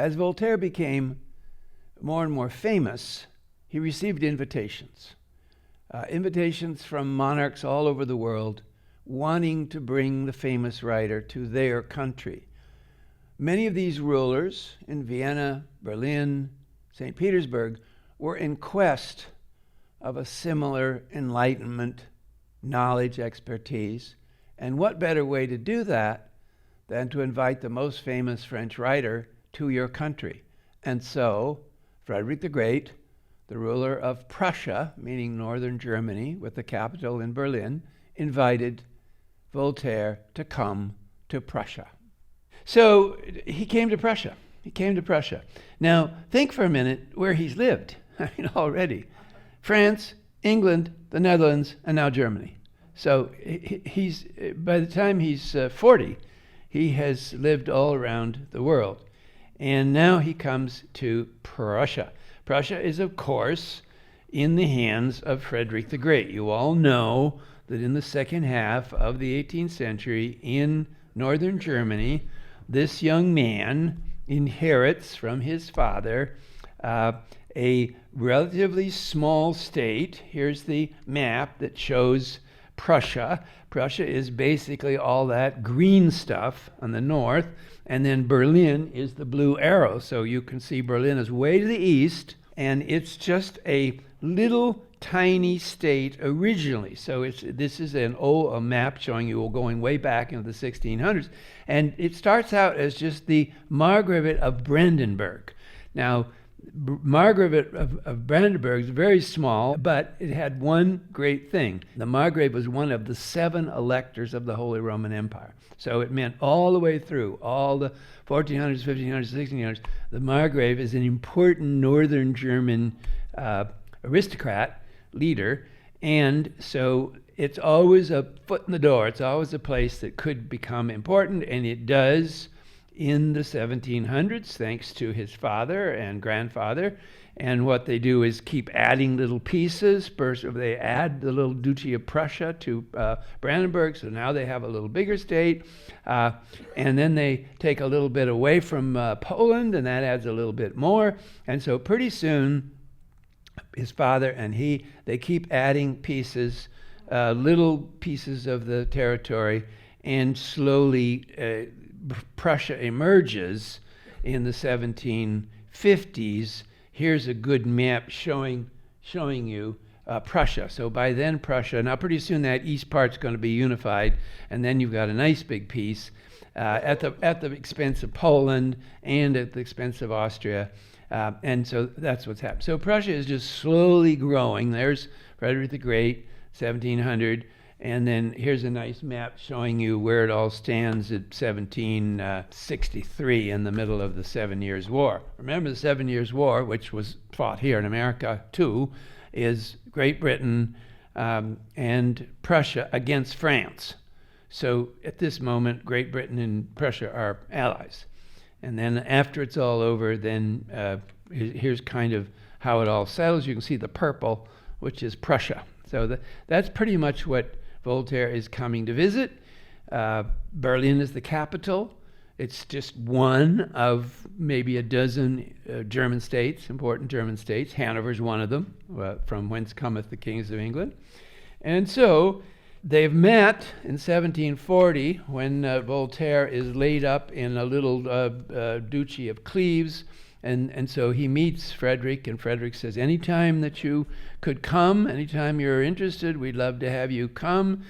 As Voltaire became more and more famous, he received invitations. Invitations from monarchs all over the world wanting to bring the famous writer to their country. Many of these rulers in Vienna, Berlin, St. Petersburg were in quest of a similar enlightenment, knowledge, expertise. And what better way to do that than to invite the most famous French writer to your country? And so Frederick the Great, the ruler of Prussia, meaning northern Germany, with the capital in Berlin, invited Voltaire to come to Prussia. So he came to Prussia. He came to Prussia. Now, think for a minute where he's lived. I mean, already. France, England, the Netherlands, and now Germany. So he's by the time he's 40, he has lived all around the world. And now he comes to Prussia. Prussia is, of course, in the hands of Frederick the Great. You all know that in the second half of the 18th century in northern Germany, this young man inherits from his father a relatively small state. Here's the map that shows Prussia. Prussia is basically all that green stuff on the north, and then Berlin is the blue arrow. So you can see Berlin is way to the east, and it's just a little tiny state originally. So this is a map showing you going way back into the 1600s, and it starts out as just the Margrave of Brandenburg. Now, Margrave of Brandenburg is very small, but it had one great thing. The Margrave was one of the 7 electors of the Holy Roman Empire. So it meant all the way through, all the 1400s, 1500s, 1600s, the Margrave is an important northern German aristocrat, leader, and so it's always a foot in the door. It's always a place that could become important, and it does in the 1700s, thanks to his father and grandfather. And what they do is keep adding little pieces. First, they add the little Duchy of Prussia to Brandenburg, so now they have a little bigger state. And then they take a little bit away from Poland, and that adds a little bit more. And so pretty soon, his father and they keep adding pieces, little pieces of the territory, and slowly Prussia emerges in the 1750s. Here's a good map showing you Prussia. So by then Prussia, now pretty soon that east part's going to be unified, and then you've got a nice big piece at the expense of Poland and at the expense of Austria. And so that's what's happened. So Prussia is just slowly growing. There's Frederick the Great, 1700. And then here's a nice map showing you where it all stands at 1763 in the middle of the 7 Years' War. Remember the 7 Years' War, which was fought here in America too, is Great Britain and Prussia against France. So at this moment, Great Britain and Prussia are allies. And then after it's all over, then here's kind of how it all settles. You can see the purple, which is Prussia. So that's pretty much what Voltaire is coming to visit. Berlin is the capital. It's just one of maybe a dozen German states, important German states. Hanover's one of them, from whence cometh the kings of England. And so they've met in 1740 when Voltaire is laid up in a little duchy of Cleves. And so he meets Frederick, and Frederick says, anytime that you could come, anytime you're interested, we'd love to have you come.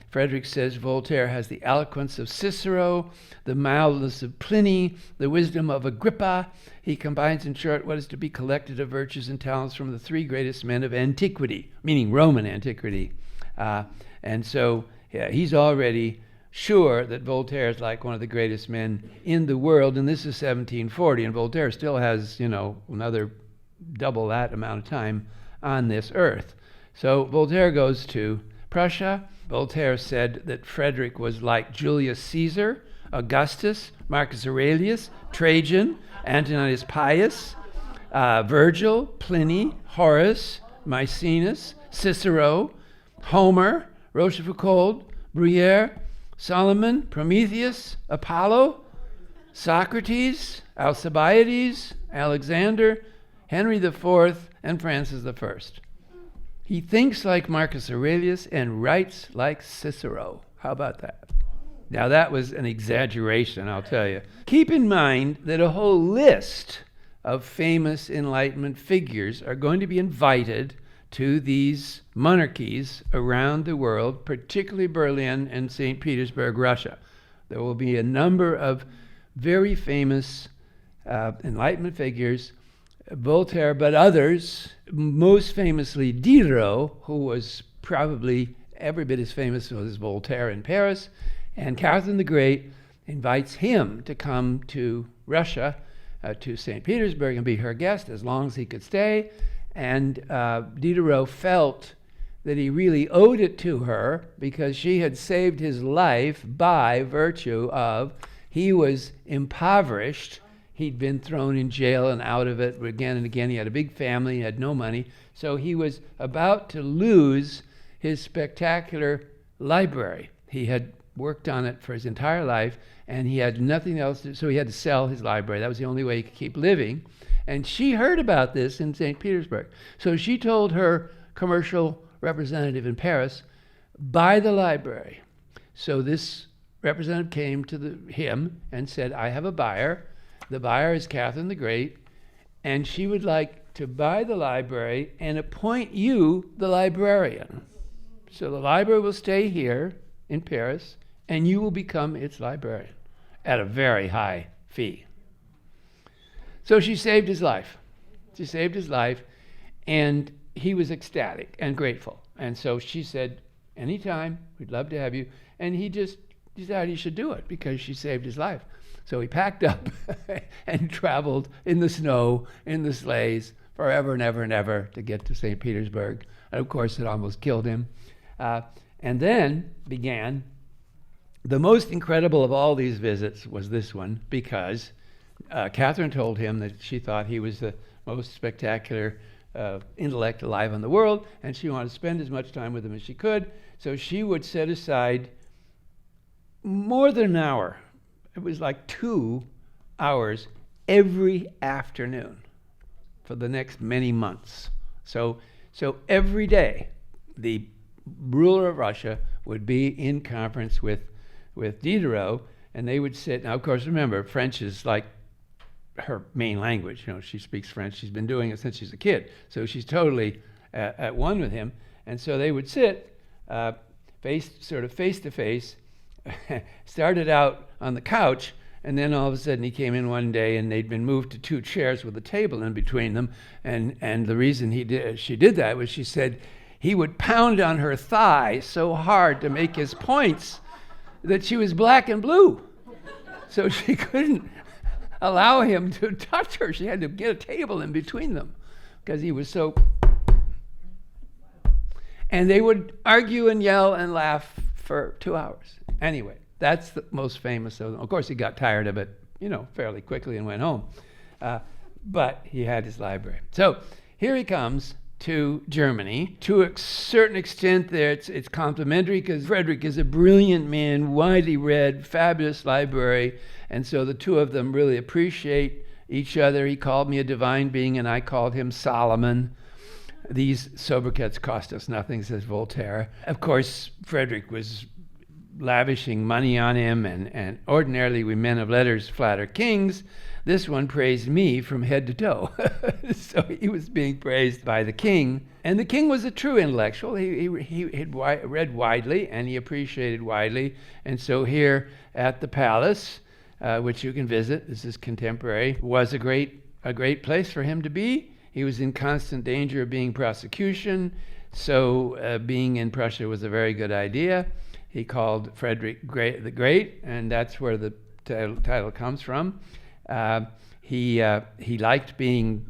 Frederick says Voltaire has the eloquence of Cicero, the mildness of Pliny, the wisdom of Agrippa. He combines, in short, what is to be collected of virtues and talents from the 3 greatest men of antiquity, meaning Roman antiquity. And so he's already sure that Voltaire is like one of the greatest men in the world, and this is 1740, and Voltaire still has, another double that amount of time on this earth. So Voltaire goes to Prussia. Voltaire said that Frederick was like Julius Caesar, Augustus, Marcus Aurelius, Trajan, Antoninus Pius, Virgil, Pliny, Horace, Maecenas, Cicero, Homer, Rochefoucauld, Bruyere, Solomon, Prometheus, Apollo. Socrates, Alcibiades, Alexander, Henry IV, and Francis I. He thinks like Marcus Aurelius and writes like Cicero. How about that? Now that was an exaggeration, I'll tell you. Keep in mind that a whole list of famous Enlightenment figures are going to be invited to these monarchies around the world, particularly Berlin and St. Petersburg, Russia. There will be a number of very famous Enlightenment figures, Voltaire, but others, most famously Diderot, who was probably every bit as famous as Voltaire in Paris, and Catherine the Great invites him to come to Russia, to St. Petersburg, and be her guest as long as he could stay. And Diderot felt that he really owed it to her because she had saved his life by virtue of he was impoverished. He'd been thrown in jail and out of it again and again. He had a big family, he had no money. So he was about to lose his spectacular library. He had worked on it for his entire life, and he had nothing else to, so he had to sell his library. That was the only way he could keep living. And she heard about this in St. Petersburg. So she told her commercial representative in Paris, buy the library. So this representative came to him and said, I have a buyer. The buyer is Catherine the Great, and she would like to buy the library and appoint you the librarian. So the library will stay here in Paris, and you will become its librarian at a very high fee. So she saved his life. She saved his life, and he was ecstatic and grateful. And so she said, anytime, we'd love to have you. And he just decided he should do it because she saved his life. So he packed up and traveled in the snow, in the sleighs, forever and ever and ever to get to St. Petersburg. And of course, it almost killed him. And then began the most incredible of all these visits was this one, because Catherine told him that she thought he was the most spectacular intellect alive in the world, and she wanted to spend as much time with him as she could. So she would set aside more than an hour. It was like 2 hours every afternoon for the next many months. So every day, the ruler of Russia would be in conference with Diderot, and they would sit. Now, of course, remember, French is like her main language. You know, she speaks French. She's been doing it since she's a kid. So she's totally at one with him. And so they would sit face to face, started out on the couch, and then all of a sudden he came in one day and they'd been moved to 2 chairs with a table in between them. And the reason she did that was she said he would pound on her thigh so hard to make his points that she was black and blue. So she couldn't allow him to touch her. She had to get a table in between them because he was so... And they would argue and yell and laugh for 2 hours. Anyway, that's the most famous of them. Of course, he got tired of it, fairly quickly and went home. But he had his library. So here he comes to Germany. To a certain extent there, it's complimentary because Frederick is a brilliant man, widely read, fabulous library, and so the two of them really appreciate each other. He called me a divine being, and I called him Solomon. These sobriquets cost us nothing, says Voltaire. Of course, Frederick was lavishing money on him, and ordinarily we men of letters flatter kings. This one praised me from head to toe. So he was being praised by the king. And the king was a true intellectual. He had read widely, and he appreciated widely. And so here at the palace, which you can visit, this is contemporary, was a great place for him to be. He was in constant danger of being prosecution, so being in Prussia was a very good idea. He called Frederick the Great, and that's where the title comes from. He liked being,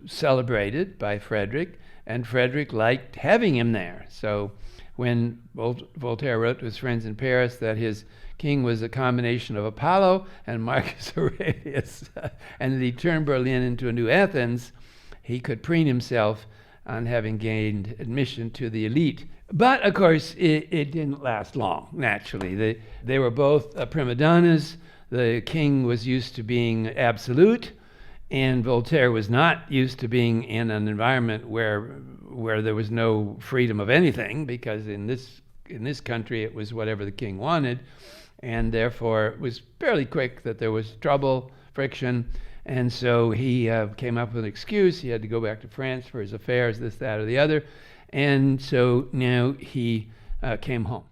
celebrated by Frederick, and Frederick liked having him there. So when Voltaire wrote to his friends in Paris that his king was a combination of Apollo and Marcus Aurelius, and that he turned Berlin into a new Athens, he could preen himself on having gained admission to the elite. But, of course, it didn't last long, naturally. They were both prima donnas. The king was used to being absolute, and Voltaire was not used to being in an environment where there was no freedom of anything, because in this country it was whatever the king wanted, and therefore it was fairly quick that there was trouble, friction, and so he came up with an excuse. He had to go back to France for his affairs, this, that, or the other, and so now he came home.